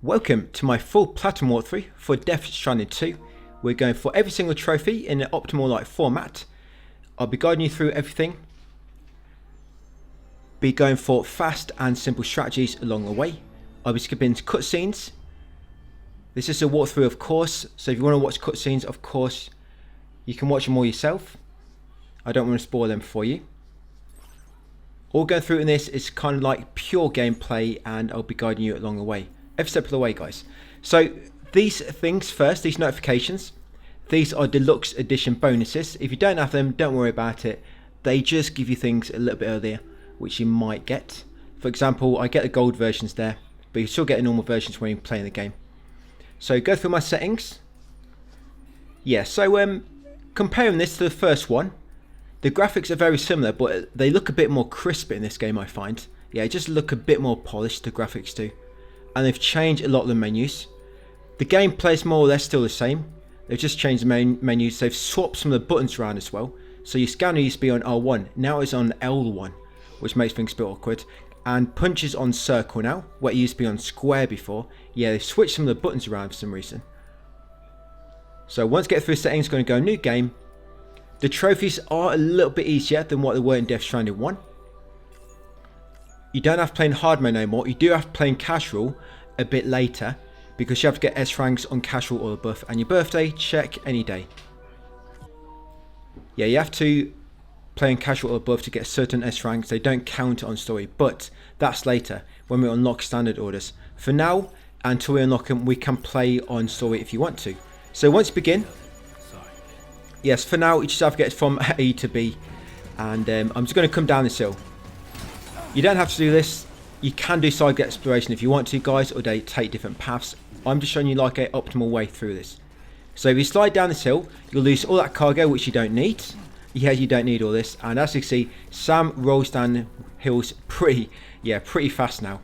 Welcome to my full platinum walkthrough for Death Stranding 2. We're going for every single trophy in an optimal format. I'll be guiding you through everything. Be going for fast and simple strategies along the way. I'll be skipping cutscenes. This is a walkthrough, of course, so if you want to watch cutscenes, of course, you can watch them all yourself. I don't want to spoil them for you. All going through in this is kind of like pure gameplay, and I'll be guiding you along the way. Every step of the way, guys. So these things first, these notifications, these are deluxe edition bonuses. If you don't have them, don't worry about it. They just give you things a little bit earlier, which you might get. For example, I get the gold versions there, but you still get the normal versions when you're playing the game. So go through my settings. Yeah, so comparing this to the first one, the graphics are very similar, but they look a bit more crisp in this game, I find. Yeah, just look a bit more polished, the graphics do. And they've changed a lot of the menus. The gameplay is more or less still the same. They've just changed the menus. They've swapped some of the buttons around as well. So your scanner used to be on R1, now it's on L1, which makes things a bit awkward. And punches on circle now, where it used to be on square before. Yeah, they've switched some of the buttons around for some reason. So once you get through settings, going to go new game. The trophies are a little bit easier than what they were in Death Stranding 1. You don't have to play in hard mode no more. You do have to play in casual a bit later, because you have to get S ranks on casual or above. And your birthday, check any day. Yeah, you have to play in casual or above to get certain S ranks. They don't count on story, but that's later when we unlock standard orders. For now, until we unlock them, we can play on story if you want to. So once you begin, yes, for now you just have to get from A to B, and I'm just going to come down this hill. You don't have to do this. You can do side exploration if you want to, guys, or they take different paths. I'm just showing you like an optimal way through this. So if you slide down this hill, you'll lose all that cargo, which you don't need. Yeah, you don't need all this. And as you can see, Sam rolls down hills pretty fast now.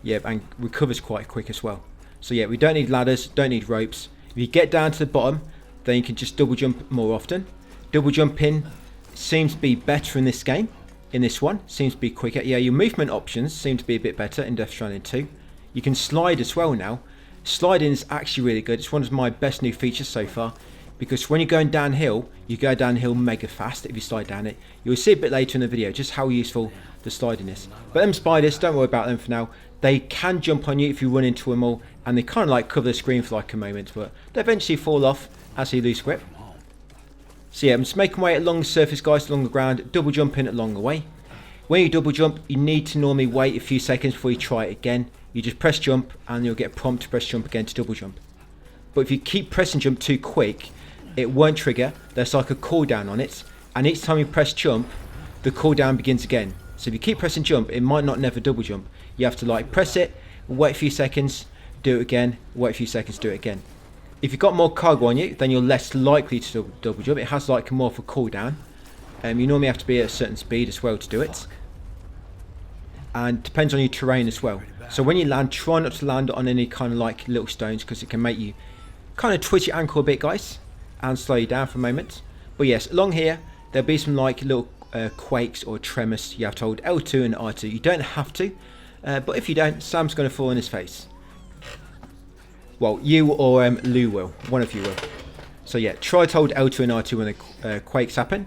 Yeah, and recovers quite quick as well. So yeah, we don't need ladders, don't need ropes. If you get down to the bottom, then you can just double jump more often. Double jumping seems to be better in this game. In this one, seems to be quicker. Yeah, your movement options seem to be a bit better in Death Stranding 2. You can slide as well now. Sliding is actually really good. It's one of my best new features so far, because when you're going downhill, you go downhill mega fast if you slide down it. You'll see a bit later in the video just how useful the sliding is. But them spiders, don't worry about them for now. They can jump on you if you run into them all, and they kind of like cover the screen for like a moment, but they eventually fall off as you lose grip. So yeah, I'm just making my way along the surface, guys, along the ground, double jumping along the way. When you double jump, you need to normally wait a few seconds before you try it again. You just press jump and you'll get a prompt to press jump again to double jump. But if you keep pressing jump too quick, it won't trigger. There's like a cooldown on it, and each time you press jump, the cooldown begins again. So if you keep pressing jump, it might not never double jump. You have to like press it, wait a few seconds, do it again, wait a few seconds, do it again. If you've got more cargo on you, then you're less likely to double jump. It has like more of a cooldown. You normally have to be at a certain speed as well to do it. And depends on your terrain as well. So when you land, try not to land on any kind of like little stones, because it can make you kind of twitch your ankle a bit, guys, and slow you down for a moment. But yes, along here, there'll be some like little quakes or tremors. You have to hold L2 and R2. You don't have to, but if you don't, Sam's going to fall on his face. Well, you or Lou will. One of you will. So yeah, try to hold L2 and R2 when the quakes happen.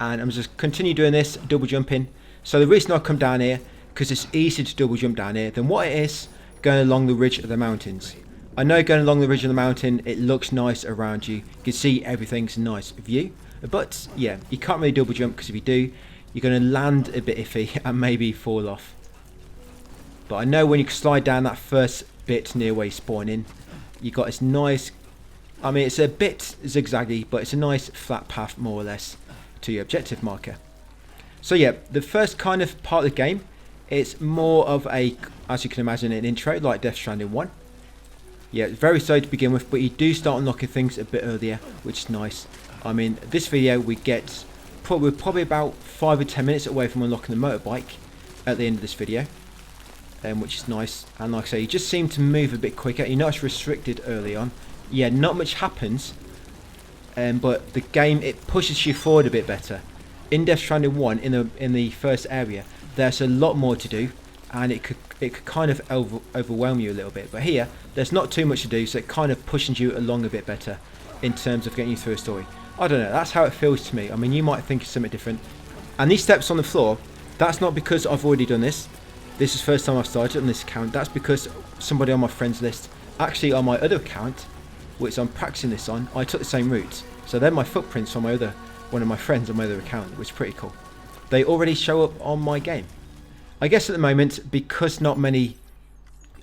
And I'm just continue doing this, double jumping. So the reason I come down here, because it's easier to double jump down here than what it is going along the ridge of the mountains. I know going along the ridge of the mountain, it looks nice around you. You can see everything's a nice view. But yeah, you can't really double jump, because if you do, you're going to land a bit iffy and maybe fall off. But I know when you slide down that first bit near where you spawn in, you got this nice, I mean it's a bit zigzaggy, but it's a nice flat path more or less to your objective marker. So yeah, the first kind of part of the game, it's more of a, as you can imagine, an intro like Death Stranding 1. Yeah, it's very slow to begin with, but you do start unlocking things a bit earlier, which is nice. I mean, this video we're probably about 5 or 10 minutes away from unlocking the motorbike at the end of this video. Which is nice, and like I say, you just seem to move a bit quicker. You're not as restricted early on. Yeah, not much happens, but the game, it pushes you forward a bit better. In Death Stranding 1, in the first area, there's a lot more to do, and it could it could kind of overwhelm you a little bit. But here, there's not too much to do, so it kind of pushes you along a bit better in terms of getting you through a story. I don't know, that's how it feels to me. I mean, you might think it's something different. And these steps on the floor, that's not because I've already done this. This is the first time I've started on this account. That's because somebody on my friends list, actually on my other account, which I'm practicing this on, I took the same route. So they're my footprints on my other, one of my friends on my other account, which is pretty cool. They already show up on my game. I guess at the moment, because not many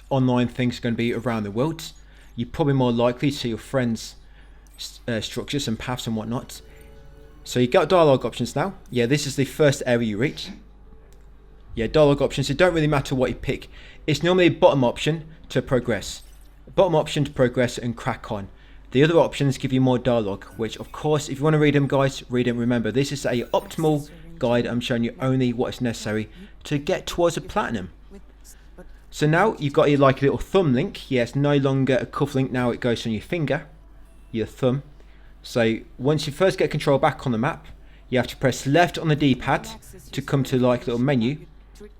online things are going to be around the world, you're probably more likely to see your friends' structures and paths and whatnot. So you got dialogue options now. Yeah, this is the first area you reach. Yeah, dialogue options, it don't really matter what you pick. It's normally a bottom option to progress. Bottom option to progress and crack on. The other options give you more dialogue, which of course, if you want to read them guys, read them. Remember, this is a optimal guide. I'm showing you only what is necessary to get towards a platinum. So now you've got your like little thumb link. Yeah, it's no longer a cuff link, now it goes on your finger, your thumb. So once you first get control back on the map, you have to press left on the D-pad to come to like a little menu,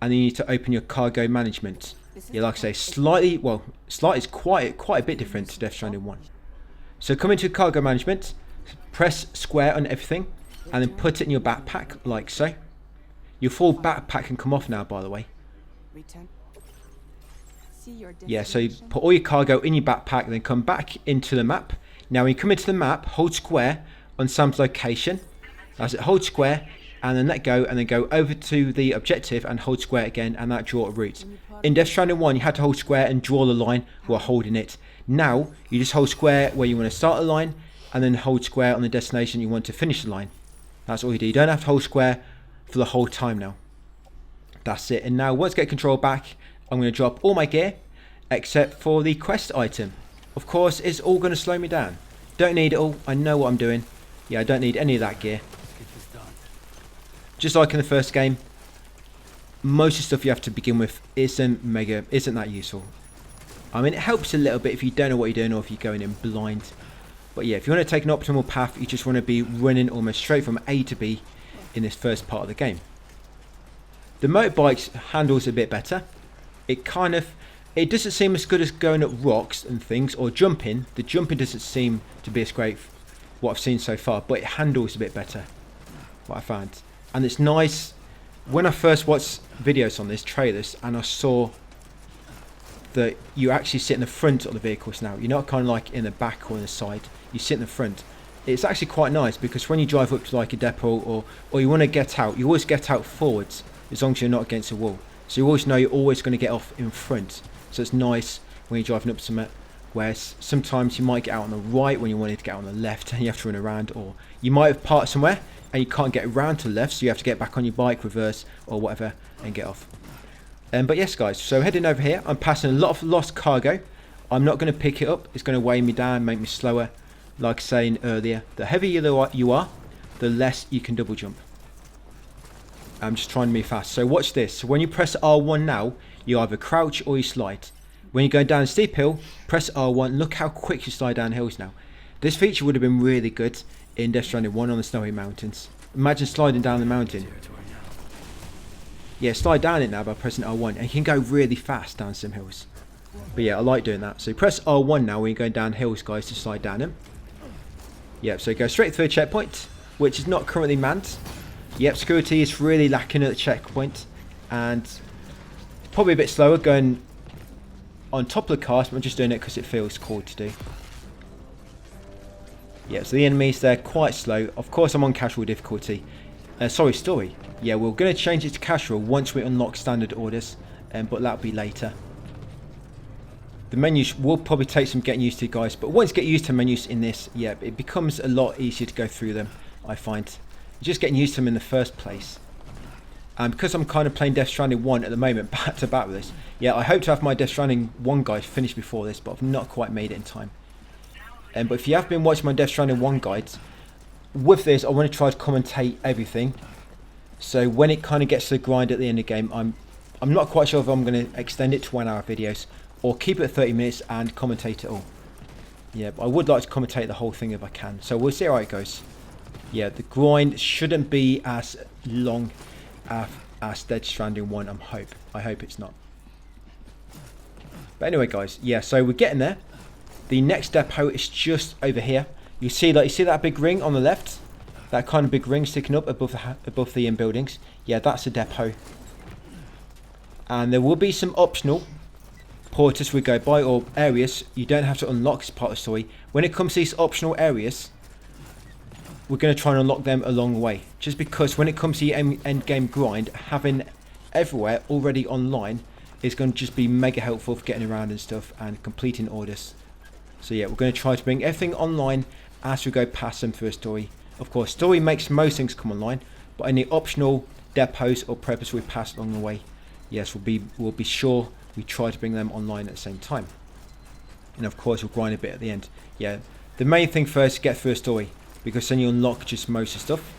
and then you need to open your cargo management. Yeah, like I say, slightly is quite a bit different to Death Stranding 1. So come into cargo management, press square on everything, and then put it in your backpack like so. Your full backpack can come off now, by the way. Yeah, so you put all your cargo in your backpack, then come back into the map. Now when you come into the map, hold square on Sam's location. That's it, hold square and then let go, and then go over to the objective and hold square again, and that draw a route. In Death Stranding 1 you had to hold square and draw the line while holding it. Now you just hold square where you want to start the line, and then hold square on the destination you want to finish the line. That's all you do. You don't have to hold square for the whole time now. That's it. And now once I get control back, I'm going to drop all my gear except for the quest item. Of course, it's all going to slow me down. Don't need it all. I know what I'm doing. Yeah, I don't need any of that gear. Just like in the first game, most of the stuff you have to begin with isn't that useful. I mean, it helps a little bit if you don't know what you're doing or if you're going in blind. But yeah, if you want to take an optimal path, you just want to be running almost straight from A to B in this first part of the game. The motorbike's handles a bit better. It doesn't seem as good as going up rocks and things or jumping. The jumping doesn't seem to be as great what I've seen so far, but it handles a bit better, what I found. And it's nice, when I first watched videos on this, trailers, and I saw that you actually sit in the front of the vehicles now. You're not kind of like in the back or in the side. You sit in the front. It's actually quite nice, because when you drive up to like a depot or you want to get out, you always get out forwards as long as you're not against a wall. So you always know you're always going to get off in front. So it's nice when you're driving up somewhere, where sometimes you might get out on the right when you wanted to get out on the left and you have to run around, or you might have parked somewhere and you can't get around to the left, so you have to get back on your bike, reverse or whatever, and get off. But yes guys, so heading over here, I'm passing a lot of lost cargo. I'm not going to pick it up. It's going to weigh me down, make me slower. Like saying earlier, the heavier you are, the less you can double jump. I'm just trying to move fast. So watch this. So when you press R1 now, you either crouch or you slide. When you go down a steep hill, press R1. Look how quick you slide down hills now. This feature would have been really good in Death Stranding 1 on the snowy mountains. Imagine sliding down the mountain. Yeah, slide down it now by pressing R1, and you can go really fast down some hills. But yeah, I like doing that. So press R1 now when you're going down hills, guys, to slide down them. Yep, so go straight through a checkpoint, which is not currently manned. Yep, security is really lacking at the checkpoint, and it's probably a bit slower going on top of the cars, but I'm just doing it because it feels cool to do. Yeah, so the enemies, they're quite slow. Of course, I'm on casual difficulty. Story. Yeah, we're going to change it to casual once we unlock standard orders, but that'll be later. The menus will probably take some getting used to, guys, but once you get used to menus in this, yeah, it becomes a lot easier to go through them, I find. Just getting used to them in the first place. And because I'm kind of playing Death Stranding 1 at the moment, back to back with this, yeah, I hope to have my Death Stranding 1 guide finished before this, but I've not quite made it in time. But if you have been watching my Death Stranding 1 guides, with this I want to try to commentate everything. So when it kind of gets to the grind at the end of the game, I'm not quite sure if I'm going to extend it to 1 hour videos or keep it at 30 minutes and commentate it all. Yeah, but I would like to commentate the whole thing if I can. So we'll see how it goes. Yeah, the grind shouldn't be as long as Death Stranding 1, I hope it's not. But anyway, guys, yeah, so we're getting there. The next depot is just over here. You see that big ring on the left? That kind of big ring sticking up above the buildings. Yeah, that's a depot. And there will be some optional portals we go by, or areas you don't have to unlock as part of the story. When it comes to these optional areas, we're going to try and unlock them along the way. Just because when it comes to the end game grind, having everywhere already online is going to just be mega helpful for getting around and stuff and completing orders. So yeah, we're going to try to bring everything online as we go past them through a story. Of course, story makes most things come online, but any optional depots or preppers we pass along the way, yes, we'll be sure we try to bring them online at the same time. And of course, we'll grind a bit at the end. Yeah, the main thing first is get through a story, because then you unlock just most of the stuff.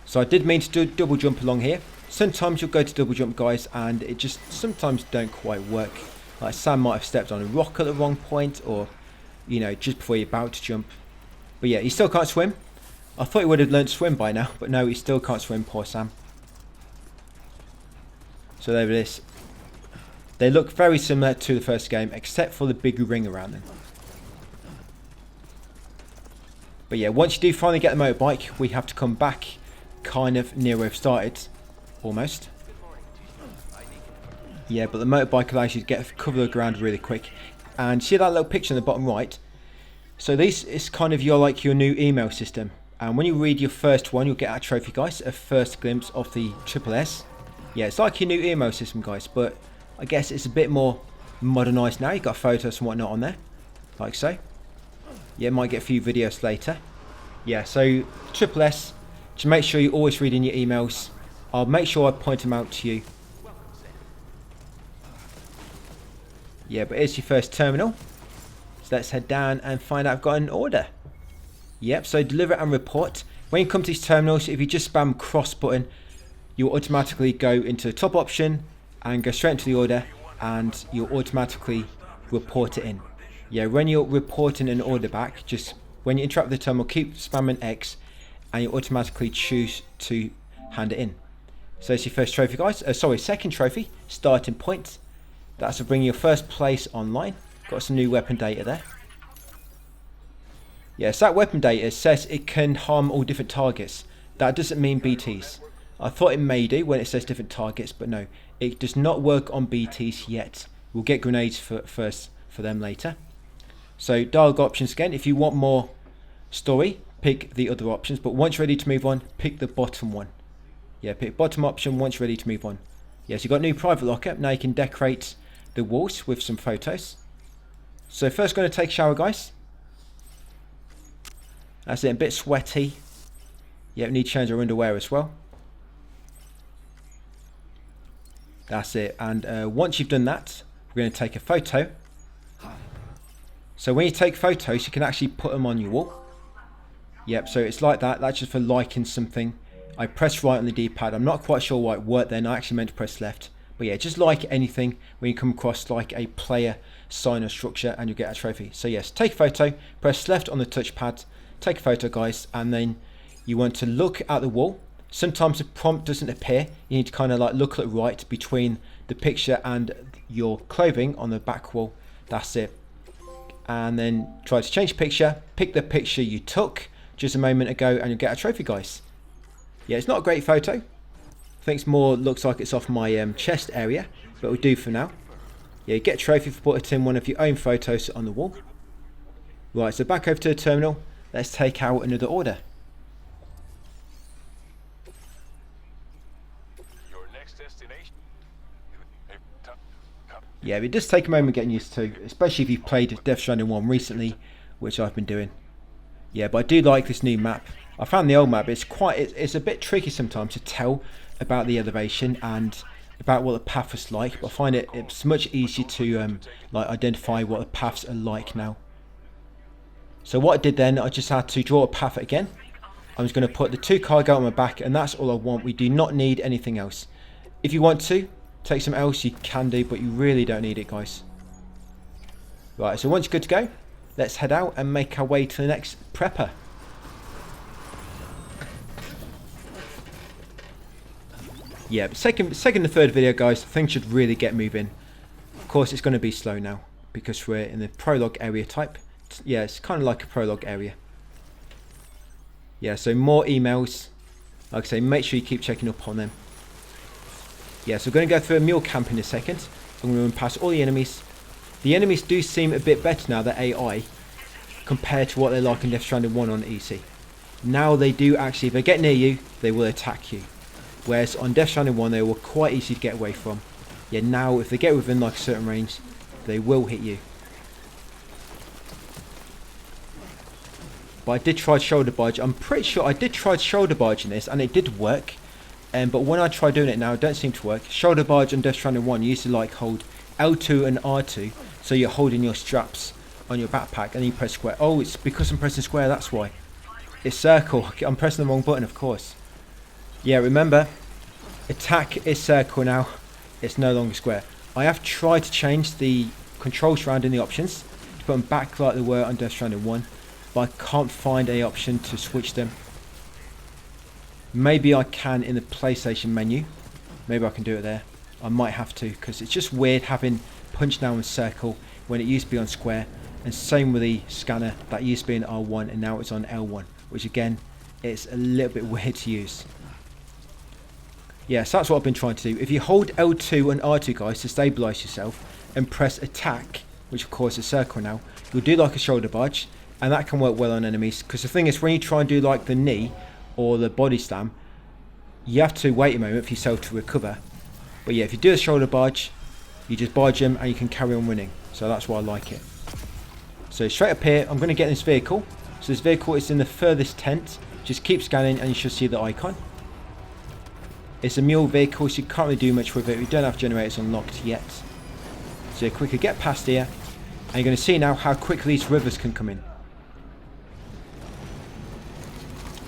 So I did mean to do double jump along here. Sometimes you'll go to double jump, guys, and it just sometimes don't quite work. Like Sam might have stepped on a rock at the wrong point, or, you know, just before you're about to jump. But yeah, he still can't swim. I thought he would have learned to swim by now, but no, he still can't swim, poor Sam. So there it is. They look very similar to the first game, except for the big ring around them. But yeah, once you do finally get the motorbike, we have to come back kind of near where we've started, almost. Yeah, but the motorbike allows you to cover the ground really quick. And see that little picture in the bottom right? So this is kind of your new email system. And when you read your first one, you'll get a trophy, guys, a first glimpse of the SSS. Yeah, it's like your new email system, guys, but I guess it's a bit more modernised now. You've got photos and whatnot on there, like so. Yeah, might get a few videos later. Yeah, so SSS, just make sure you're always reading your emails. I'll make sure I point them out to you. Yeah, but here's your first terminal. So let's head down and find out I've got an order. Yep, so deliver and report. When you come to these terminals, if you just spam cross button, you'll automatically go into the top option and go straight into the order, and you'll automatically report it in. Yeah, when you're reporting an order back, just when you interact with the terminal, keep spamming X and you automatically choose to hand it in. So it's your first trophy, guys. Second trophy, starting point. That's to bring your first place online. Got some new weapon data there. Yes, that weapon data says it can harm all different targets. That doesn't mean BTs. I thought it may do when it says different targets, but no, it does not work on BTs yet. We'll get grenades first for them later. So dialogue options again. If you want more story, pick the other options. But once you're ready to move on, pick the bottom one. Yeah, pick bottom option once you're ready to move on. Yes, you've got a new private locker. Now you can decorate the walls with some photos. So first going to take a shower, guys. That's it, a bit sweaty. Yeah, we need to change our underwear as well. That's it. And once you've done that, we're going to take a photo. So when you take photos, you can actually put them on your wall. Yep, so it's like that. That's just for liking something. I pressed right on the D-pad. I'm not quite sure why it worked then. I actually meant to press left. But yeah, just like anything when you come across like a player sign or structure, and you'll get a trophy. So yes, take a photo, press left on the touchpad, take a photo, guys, and then you want to look at the wall. Sometimes the prompt doesn't appear. You need to kind of like look at right between the picture and your clothing on the back wall. That's it. And then try to change picture, pick the picture you took just a moment ago, and you'll get a trophy, guys. Yeah, it's not a great photo. I think it's more looks like it's off my chest area, but we'll do for now. Yeah, you get a trophy for putting one of your own photos on the wall. Right, so back over to the terminal. Let's take out another order. Your next destination. Yeah, it does take a moment getting used to, especially if you've played Death Stranding 1 recently, which I've been doing. Yeah, but I do like this new map. I found the old map, it's a bit tricky sometimes to tell about the elevation and about what the path was like, but I find it's much easier to like identify what the paths are like now. So what I did then, I just had to draw a path again. I'm just going to put the 2 cargo on my back, and that's all I want. We do not need anything else. If you want to take some else, you can do, but you really don't need it, guys. Right, so once you're good to go, let's head out and make our way to the next prepper. Yeah, but second and third video, guys, things should really get moving. course, it's going to be slow now because we're in the prologue area type. Yeah, it's kind of like a prologue area. Yeah, so more emails. Like I say, make sure you keep checking up on them. Yeah, so we're going to go through a mule camp in a second. I'm going to run past all the enemies. The enemies do seem a bit better now, the AI, compared to what they're like in Death Stranding 1 on EC. Now they do actually, if they get near you, they will attack you. Whereas on Death Stranding 1, they were quite easy to get away from. Yeah, now if they get within like a certain range, they will hit you. But I did try shoulder barge. I'm pretty sure I did try shoulder barge in this, and it did work. But when I try doing it now, it don't seem to work. Shoulder barge on Death Stranding 1, you used to like hold L2 and R2, so you're holding your straps on your backpack, and you press square. Oh, it's because I'm pressing square, that's why. It's circle. I'm pressing the wrong button, of course. Yeah, remember, attack is circle now. It's no longer square. I have tried to change the controls around in the options to put them back like they were on Death Stranding 1, but I can't find a option to switch them. Maybe I can in the PlayStation menu. Maybe I can do it there. I might have to, because it's just weird having punch now on circle when it used to be on square. And same with the scanner, that used to be in R1 and now it's on L1, which again, it's a little bit weird to use. Yes, that's what I've been trying to do. If you hold L2 and R2, guys, to stabilise yourself and press attack, which of course is circle now, you'll do like a shoulder barge, and that can work well on enemies. Because the thing is, when you try and do like the knee or the body slam, you have to wait a moment for yourself to recover. But yeah, if you do a shoulder barge, you just barge them and you can carry on running. So that's why I like it. So straight up here, I'm going to get this vehicle. So this vehicle is in the furthest tent. Just keep scanning and you should see the icon. It's a mule vehicle, so you can't really do much with it. We don't have generators unlocked yet. So quickly get past here. And you're going to see now how quickly these rivers can come in.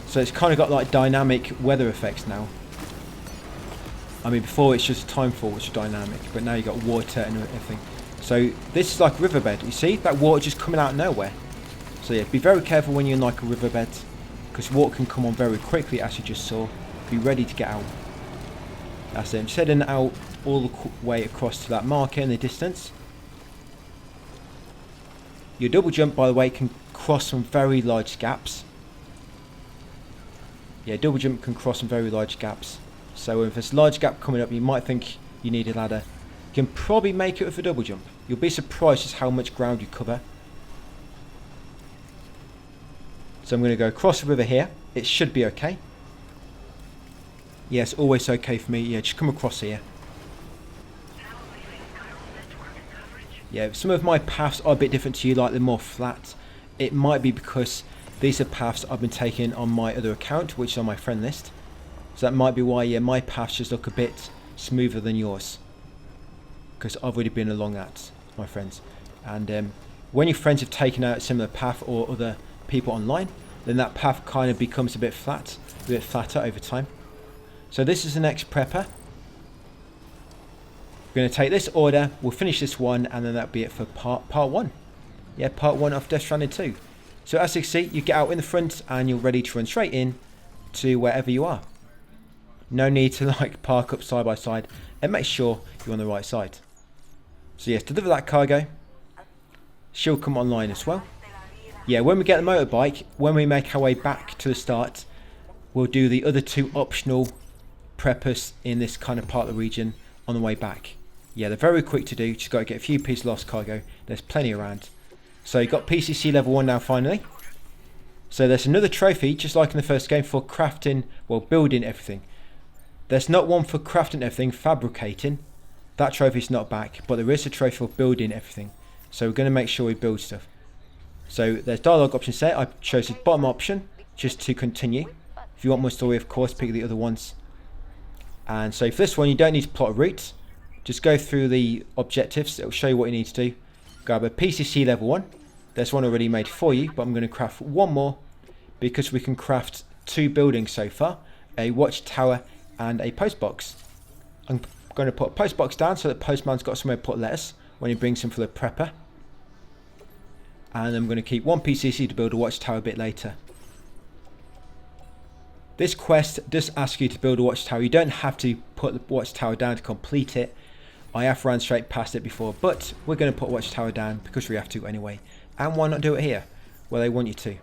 So it's kind of got like dynamic weather effects now. I mean, before it's just timefall, which is dynamic, but now you've got water and everything. So this is like a riverbed. You see that water just coming out of nowhere. So yeah, be very careful when you're in like a riverbed, because water can come on very quickly, as you just saw. Be ready to get out. That's it. I'm just heading out all the way across to that marker in the distance. Your double jump, by the way, can cross some very large gaps. Yeah, double jump can cross some very large gaps. So if there's a large gap coming up, you might think you need a ladder. You can probably make it with a double jump. You'll be surprised just how much ground you cover. So I'm going to go across the river here. It should be okay. Yeah, it's always okay for me. Yeah, just come across here. Yeah, some of my paths are a bit different to you, like they're more flat. It might be because these are paths I've been taking on my other account, which is on my friend list. So that might be why, yeah, my paths just look a bit smoother than yours. Because I've already been along that, my friends. And when your friends have taken out a similar path or other people online, then that path kind of becomes a bit flatter over time. So this is the next prepper. We're going to take this order, we'll finish this one, and then that'll be it for part 1. Yeah, part 1 of Death Stranding 2. So as you can see, you get out in the front and you're ready to run straight in to wherever you are. No need to like park up side by side, and make sure you're on the right side. So yes, deliver that cargo. She'll come online as well. Yeah, when we get the motorbike, when we make our way back to the start, we'll do the other 2 optional preppers in this kind of part of the region on the way back. Yeah, they're very quick to do, just got to get a few pieces of lost cargo. There's plenty around. So you've got PCC level 1 now finally. So there's another trophy, just like in the first game, for crafting, well, building everything. There's not one for crafting everything, fabricating. That trophy's not back, but there is a trophy for building everything. So we're going to make sure we build stuff. So there's dialogue options there. I chose the bottom option just to continue. If you want more story, of course, pick the other ones. And so for this one, you don't need to plot a route. Just go through the objectives. It'll show you what you need to do. Grab a PCC level 1. There's one already made for you, but I'm going to craft one more because we can craft 2 buildings so far. A watchtower and a post box. I'm going to put a post box down so that the postman's got somewhere to put letters when he brings them for the prepper. And I'm going to keep 1 PCC to build a watchtower a bit later. This quest does ask you to build a watchtower. You don't have to put the watchtower down to complete it, I have run straight past it before, but we're going to put watchtower down because we have to anyway. And why not do it here, where they want you to?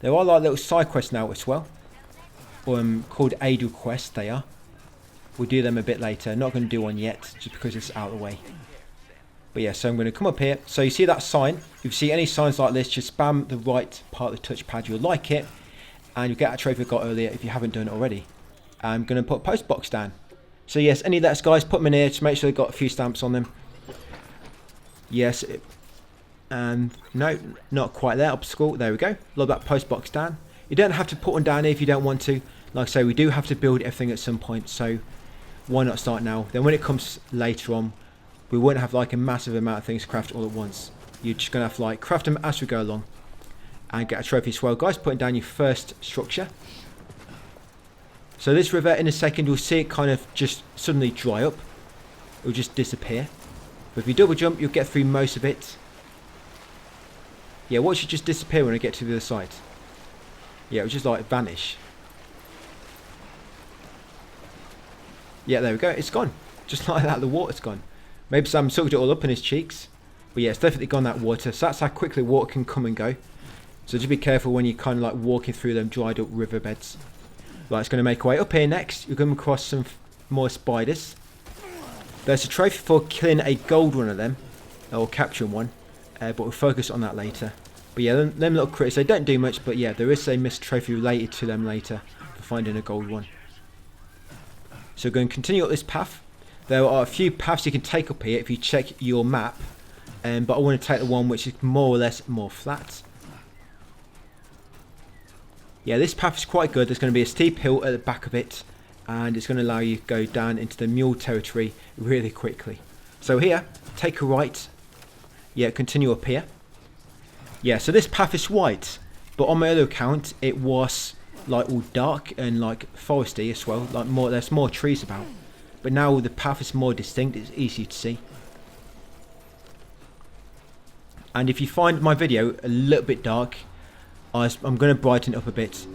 There are like little side quests now as well, called Aidel quests. They are. We'll do them a bit later. Not going to do one yet, just because it's out of the way. But yeah, so I'm going to come up here. So you see that sign? If you see any signs like this, just spam the right part of the touchpad. You'll like it, and you'll get a trophy I got earlier if you haven't done it already. I'm going to put a post box down. So yes, any letters, guys, put them in here to make sure they've got a few stamps on them. Yes, and no, not quite there. Obstacle. There we go. Load that post box down. You don't have to put one down here if you don't want to. Like I say, we do have to build everything at some point, so why not start now? Then when it comes later on, we won't have like a massive amount of things to craft all at once. You're just going to have to like craft them as we go along and get a trophy as well. Guys, putting down your first structure. So this river, in a second, you'll see it kind of just suddenly dry up. It will just disappear. But if you double jump, you'll get through most of it. Yeah, watch it just disappear when I get to the other side. Yeah, it will just like vanish. Yeah, there we go. It's gone. Just like that, the water's gone. Maybe Sam sucked it all up in his cheeks. But yeah, it's definitely gone, that water. So that's how quickly water can come and go. So just be careful when you're kind of like walking through them dried up riverbeds. Right, it's going to make our way up here next. You're going to come across some more spiders. There's a trophy for killing a gold one of them. Or capturing one. But we'll focus on that later. But yeah, them little critters, they don't do much. But yeah, there is a missed trophy related to them later for finding a gold one. So we're going to continue up this path. There are a few paths you can take up here if you check your map. But I want to take the one which is more or less more flat. Yeah, this path is quite good. There's going to be a steep hill at the back of it. And it's going to allow you to go down into the Mule territory really quickly. So here, take a right. Yeah, continue up here. Yeah, so this path is white. But on my other account, it was like all dark and like foresty as well. Like there's more trees about. But now the path is more distinct. It's easy to see. And if you find my video a little bit dark, I'm going to brighten it up a bit.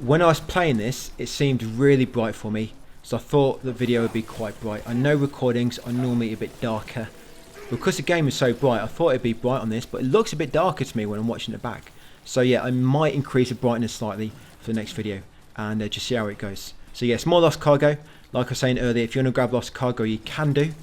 When I was playing this, it seemed really bright for me. So I thought the video would be quite bright. I know recordings are normally a bit darker. Because the game is so bright, I thought it'd be bright on this. But it looks a bit darker to me when I'm watching it back. So yeah, I might increase the brightness slightly for the next video. And just see how it goes. So yes, more lost cargo. Like I was saying earlier, if you want to grab lost cargo, you can do.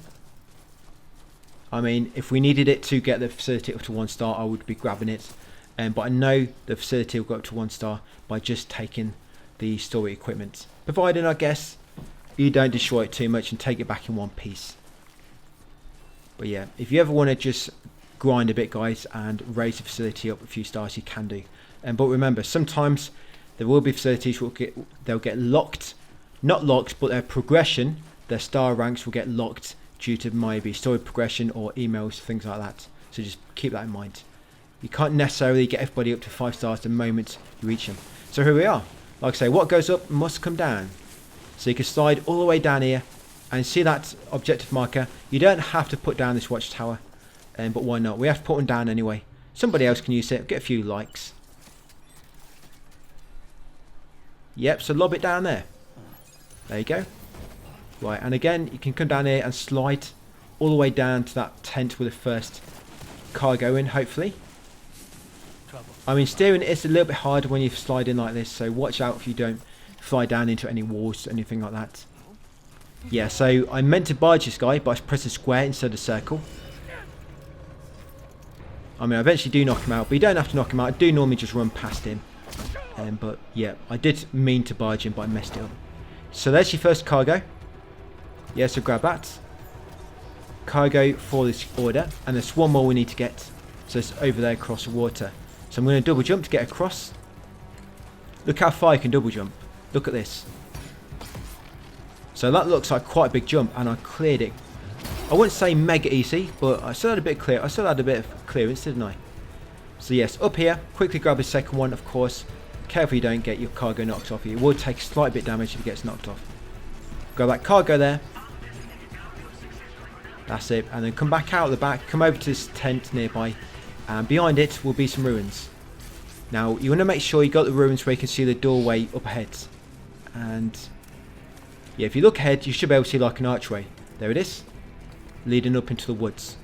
I mean, if we needed it to get the facility up to 1 star, I would be grabbing it. But I know the facility will go up to 1 star by just taking the story equipment. Providing, I guess, you don't destroy it too much and take it back in one piece. But yeah, if you ever want to just grind a bit, guys, and raise the facility up a few stars, you can do. But remember, sometimes there will be facilities they'll get locked. Not locked, but their progression, their star ranks will get locked due to maybe story progression or emails, things like that. So just keep that in mind. You can't necessarily get everybody up to 5 stars the moment you reach them. So here we are. Like I say, what goes up must come down. So you can slide all the way down here and see that objective marker. You don't have to put down this watchtower, but why not? We have to put one down anyway. Somebody else can use it, get a few likes. Yep, so lob it down there. There you go. Right, and again, you can come down here and slide all the way down to that tent with the first cargo in, hopefully. I mean, steering is a little bit harder when you slide in like this, so watch out if you don't fly down into any walls, anything like that. Yeah, so I meant to barge this guy, but I pressed the square instead of circle. I mean, I eventually do knock him out, but you don't have to knock him out. I do normally just run past him. But yeah, I did mean to barge him, but I messed it up. So there's your first cargo. Yeah, so grab that. Cargo for this order. And there's one more we need to get. So it's over there across the water. So I'm going to double jump to get across. Look how far you can double jump. Look at this. So that looks like quite a big jump, and I cleared it. I wouldn't say mega easy, but I still had a bit clear. I still had a bit of clearance, didn't I? So yes, up here, quickly grab a second one, of course. Careful you don't get your cargo knocked off you. It will take a slight bit damage if it gets knocked off. Grab that cargo there. That's it. And then come back out the back, come over to this tent nearby. And behind it will be some ruins. Now, you want to make sure you got the ruins where you can see the doorway up ahead. And yeah, if you look ahead, you should be able to see like an archway. There it is. leading up into the woods.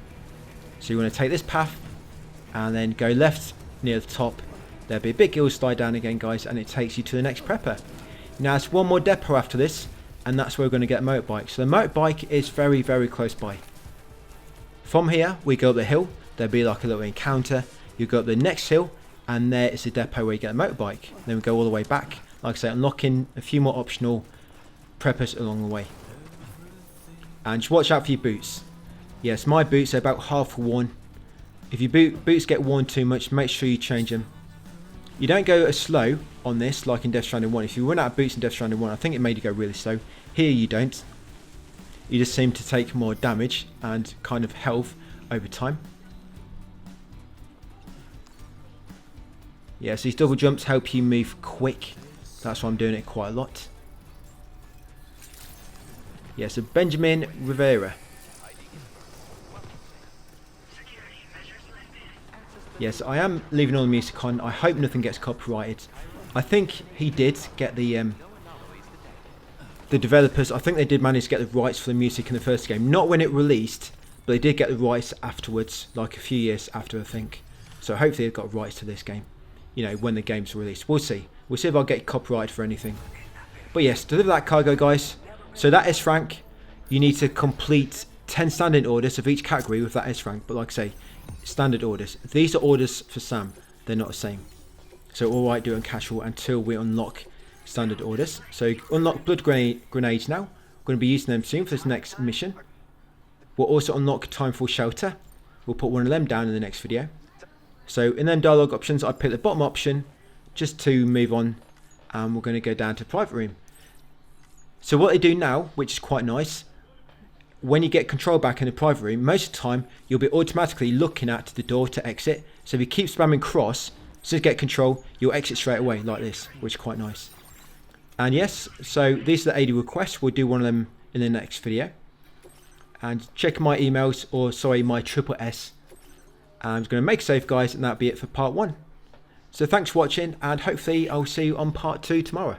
So you want to take this path and then go left near the top. There'll be a big hill slide down again, guys, and it takes you to the next prepper. Now it's one more depot after this, and that's where we're going to get a motorbike. So the motorbike is very, very close by. From here, we go up the hill. There'll be like a little encounter. You go up the next hill, and there is the depot where you get a motorbike. Then we go all the way back. Like I say, unlocking a few more optional preppers along the way. And just watch out for your boots. Yes, my boots are about half worn. If your boots get worn too much, make sure you change them. You don't go as slow on this like in Death Stranding 1. If you run out of boots in Death Stranding 1, I think it made you go really slow. Here you don't. You just seem to take more damage and kind of health over time. Yes, these double jumps help you move quick. That's why I'm doing it quite a lot. Yeah, so Benjamin Rivera. Yes, I am leaving all the music on. I hope nothing gets copyrighted. I think he did get the developers, I think they did manage to get the rights for the music in the first game. Not when it released, but they did get the rights afterwards, like a few years after, I think. So hopefully they've got rights to this game, you know, when the game's released. We'll see. We'll see if I'll get copyrighted for anything. But yes, deliver that cargo, guys. So that S rank, you need to complete 10 standing orders of each category with that S rank. But like I say, standard orders. These are orders for Sam. They're not the same. So all right, doing casual until we unlock standard orders. So unlock blood grenades now. We're going to be using them soon for this next mission. We'll also unlock time for shelter. We'll put one of them down in the next video. So in them dialogue options, I picked the bottom option just to move on. And we're going to go down to private room. So what they do now, which is quite nice, when you get control back in the private room, most of the time you'll be automatically looking at the door to exit. So if you keep spamming cross, to get control, you'll exit straight away like this, which is quite nice. And yes, so these are the 80 requests. We'll do one of them in the next video. And check my emails, or sorry, my triple S. I'm going to make a save, guys, and that'll be it for part 1. So thanks for watching, and hopefully I'll see you on part 2 tomorrow.